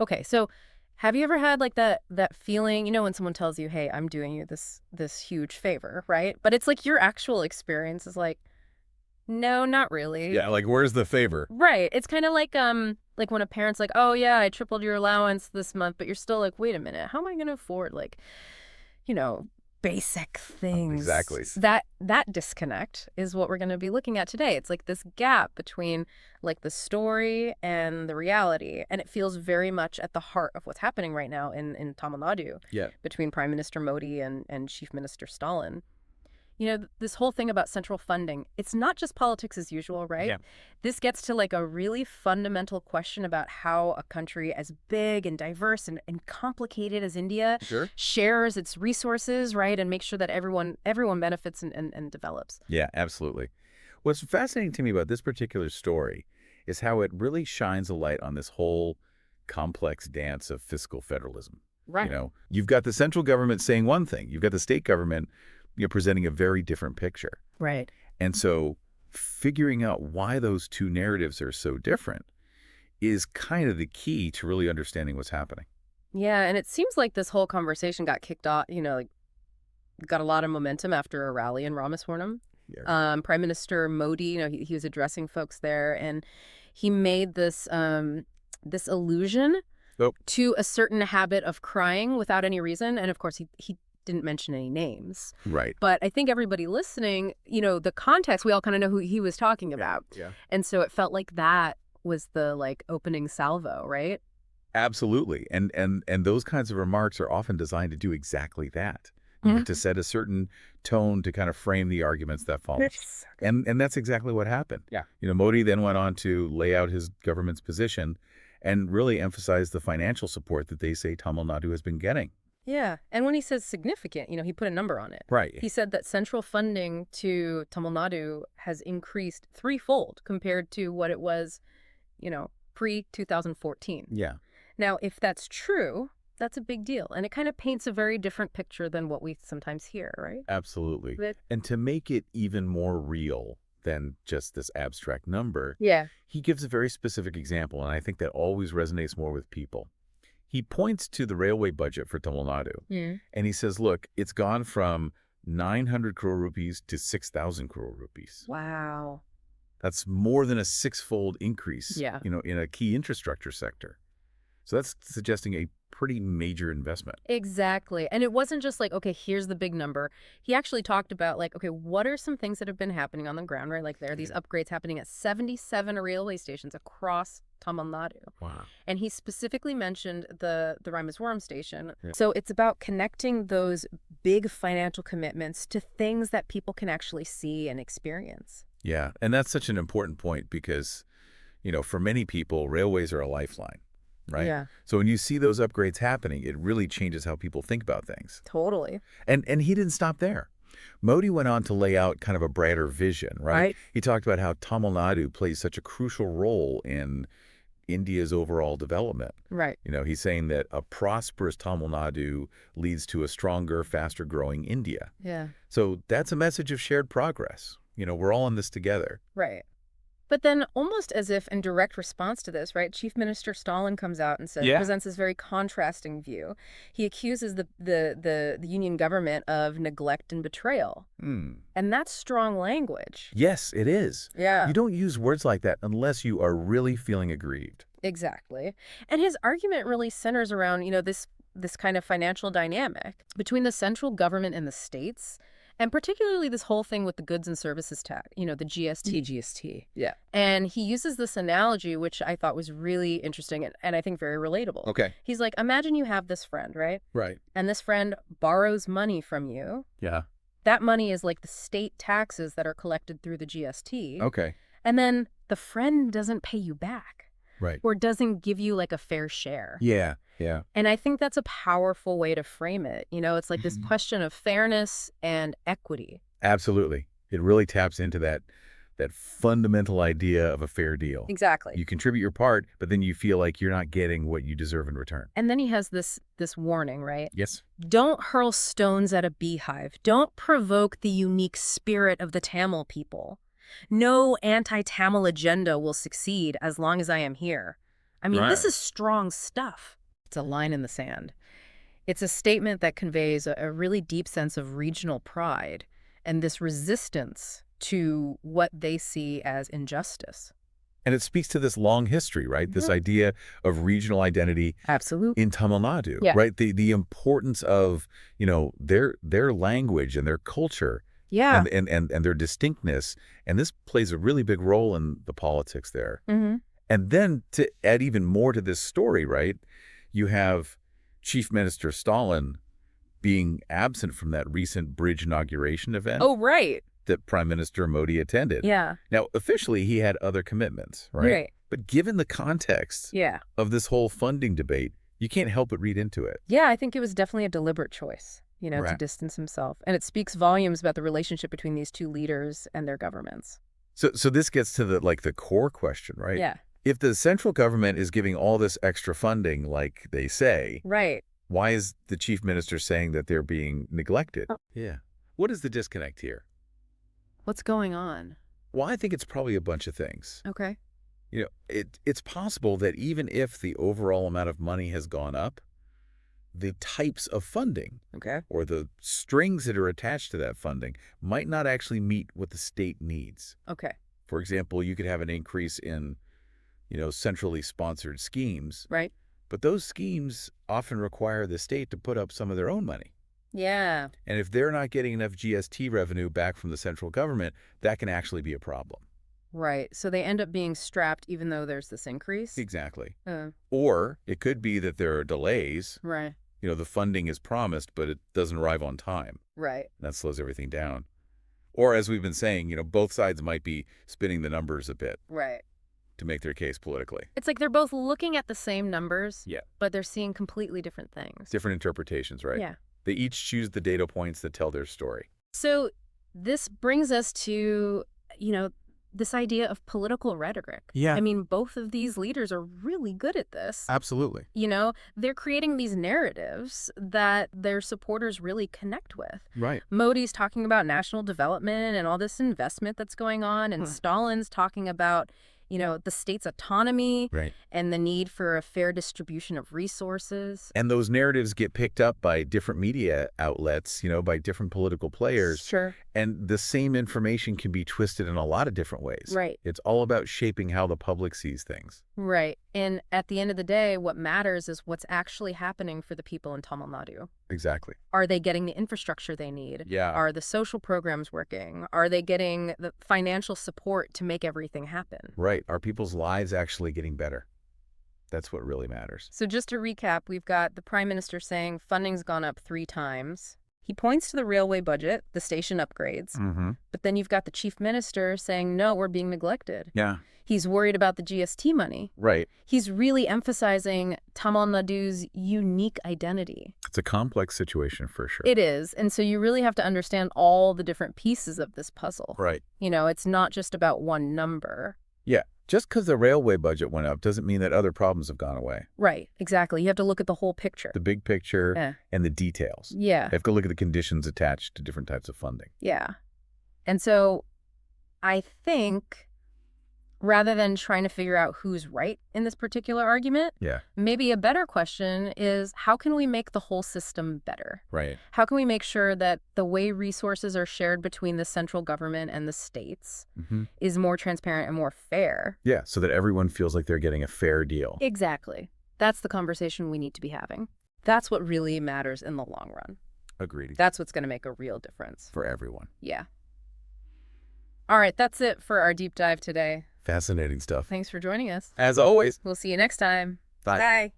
Okay, so have you ever had like that feeling, when someone tells you, "Hey, I'm doing you this huge favor," right? But it's like your actual experience is like, "No, not really." Yeah, like where's the favor? Right. It's kind of like when a parent's like, "Oh yeah, I tripled your allowance this month," but you're still like, "Wait a minute. How am I going to afford like, you know, basic things?" Exactly. That disconnect is what we're going to be looking at today. It's like this gap between like the story and the reality, and it feels very much at the heart of what's happening right now in Tamil Nadu Yeah. between Prime Minister Modi and Chief Minister Stalin. This whole thing about central funding, it's not just politics as usual, right? Yeah. This gets to like a really fundamental question about how a country as big and diverse and complicated as India Sure. shares its resources, right? And make sure that everyone benefits and develops. Yeah, absolutely. What's fascinating to me about this particular story is how it really shines a light on this whole complex dance of fiscal federalism. Right. You've got the central government saying one thing, you've got the state government, you're presenting a very different picture. Right. And so figuring out why those two narratives are so different is kind of the key to really understanding what's happening. Yeah, and it seems like this whole conversation got kicked off, like got a lot of momentum after a rally in Rameswaram. Yeah. Prime Minister Modi, he was addressing folks there, and he made this allusion Oh, to a certain habit of crying without any reason. And of course, he didn't mention any names. right. But I think everybody listening, the context, we all kind of know who he was talking about. Yeah. And so it felt like that was the like opening salvo, right? Absolutely. And those kinds of remarks are often designed to do exactly that. To set a certain tone to kind of frame the arguments that follow. Yes. And that's exactly what happened. Yeah. Modi then went on to lay out his government's position and really emphasize the financial support that they say Tamil Nadu has been getting. Yeah. And when he says significant, he put a number on it. Right. He said that central funding to Tamil Nadu has increased threefold compared to what it was, pre-2014. Yeah. Now, if that's true, that's a big deal. And it kind of paints a very different picture than what we sometimes hear, right? Absolutely. But, And to make it even more real than just this abstract number, yeah. he gives a very specific example, and I think that always resonates more with people. He points to the railway budget for Tamil Nadu, and he says, look, it's gone from 900 crore rupees to 6,000 crore rupees. Wow. That's more than a six-fold increase, Yeah. In a key infrastructure sector. So that's suggesting a pretty major investment. Exactly. And it wasn't just like, okay, here's the big number. He actually talked about like, okay, what are some things that have been happening on the ground, right? Like there are these upgrades happening at 77 railway stations across Tamil Nadu. Wow. And he specifically mentioned the Rameswaram station. Yeah. So it's about connecting those big financial commitments to things that people can actually see and experience. Yeah, and that's such an important point because, for many people, railways are a lifeline, right? Yeah. So when you see those upgrades happening, it really changes how people think about things. Totally. And he didn't stop there. Modi went on to lay out kind of a brighter vision, right? Right. He talked about how Tamil Nadu plays such a crucial role in India's overall development. Right. He's saying that a prosperous Tamil Nadu leads to a stronger, faster growing India. Yeah. So that's a message of shared progress. We're all in this together. Right. But then almost as if in direct response to this, right, Chief Minister Stalin comes out and says, presents this very contrasting view. He accuses the union government of neglect and betrayal. And that's strong language. Yes, it is. Yeah. You don't use words like that unless you are really feeling aggrieved. Exactly. And his argument really centers around, this kind of financial dynamic between the central government and the states. And particularly this whole thing with the goods and services tax, the GST. GST. Yeah. And he uses this analogy, which I thought was really interesting and I think very relatable. Okay. He's like, imagine you have this friend, right? Right. And this friend borrows money from you. Yeah. That money is like the state taxes that are collected through the GST. Okay. And then the friend doesn't pay you back. Right. Or doesn't give you like a fair share. Yeah. Yeah. And I think that's a powerful way to frame it. It's like this question of fairness and equity. Absolutely. It really taps into that fundamental idea of a fair deal. Exactly. You contribute your part, but then you feel like you're not getting what you deserve in return. And then he has this warning, right? Yes. Don't hurl stones at a beehive. Don't provoke the unique spirit of the Tamil people. No anti-Tamil agenda will succeed as long as I am here. I mean, this Right. is strong stuff. It's a line in the sand. It's a statement that conveys a really deep sense of regional pride and this resistance to what they see as injustice. And it speaks to this long history, right? This Mhm. idea of regional identity Absolutely. in Tamil Nadu, Yeah. right? The importance of, their language and their culture Yeah. and their distinctness. And this plays a really big role in the politics there. Hmm. And then to add even more to this story, right? You have Chief Minister Stalin being absent from that recent bridge inauguration event Oh, right. that Prime Minister Modi attended. Yeah. Now, officially, he had other commitments, right? Right. But given the context Yeah. of this whole funding debate, you can't help but read into it. Yeah, I think it was definitely a deliberate choice, to Right. distance himself. And it speaks volumes about the relationship between these two leaders and their governments. So this gets to the core question, right? Yeah. If the central government is giving all this extra funding, like they say, Right. why is the chief minister saying that they're being neglected? Oh. Yeah. What is the disconnect here? What's going on? Well, I think it's probably a bunch of things. Okay. It's possible that even if the overall amount of money has gone up, the types of funding Okay. or the strings that are attached to that funding might not actually meet what the state needs. Okay. For example, you could have an increase in, centrally sponsored schemes, Right. but those schemes often require the state to put up some of their own money. Yeah. And if they're not getting enough GST revenue back from the central government, that can actually be a problem. Right. So they end up being strapped even though there's this increase? Exactly. Uh, Or it could be that there are delays. right. The funding is promised, but it doesn't arrive on time. Right. That slows everything down. Or as we've been saying, both sides might be spinning the numbers a bit Right. to make their case politically. It's like they're both looking at the same numbers, Yeah. but they're seeing completely different things. Different interpretations, right? Yeah. They each choose the data points that tell their story. So this brings us to, this idea of political rhetoric. Yeah. I mean, both of these leaders are really good at this. Absolutely. They're creating these narratives that their supporters really connect with. Right. Modi's talking about national development and all this investment that's going on, and Stalin's talking about, the state's autonomy Right. and the need for a fair distribution of resources. And those narratives get picked up by different media outlets, by different political players. Sure. And the same information can be twisted in a lot of different ways. Right. It's all about shaping how the public sees things. Right. And at the end of the day, what matters is what's actually happening for the people in Tamil Nadu. Exactly. Are they getting the infrastructure they need? Yeah. Are the social programs working? Are they getting the financial support to make everything happen? Right. Are people's lives actually getting better? That's what really matters. So just to recap, we've got the Prime Minister saying funding's gone up 3 times. He points to the railway budget, the station upgrades. Mm-hmm. But then you've got the Chief Minister saying, no, we're being neglected. Yeah. He's worried about the GST money. Right. He's really emphasizing Tamil Nadu's unique identity. It's a complex situation for sure. It is. And so you really have to understand all the different pieces of this puzzle. Right. It's not just about one number. Yeah. Just because the railway budget went up doesn't mean that other problems have gone away. Right. Exactly. You have to look at the whole picture. The big picture Yeah. and the details. Yeah. You have to look at the conditions attached to different types of funding. Yeah. And so I think rather than trying to figure out who's right in this particular argument, Yeah. maybe a better question is how can we make the whole system better? Right. How can we make sure that the way resources are shared between the central government and the states Mm-hmm. is more transparent and more fair? Yeah. So that everyone feels like they're getting a fair deal. Exactly. That's the conversation we need to be having. That's what really matters in the long run. Agreed. That's what's going to make a real difference. For everyone. Yeah. All right, that's it for our deep dive today. Fascinating stuff. Thanks for joining us. As always. We'll see you next time. Bye. Bye.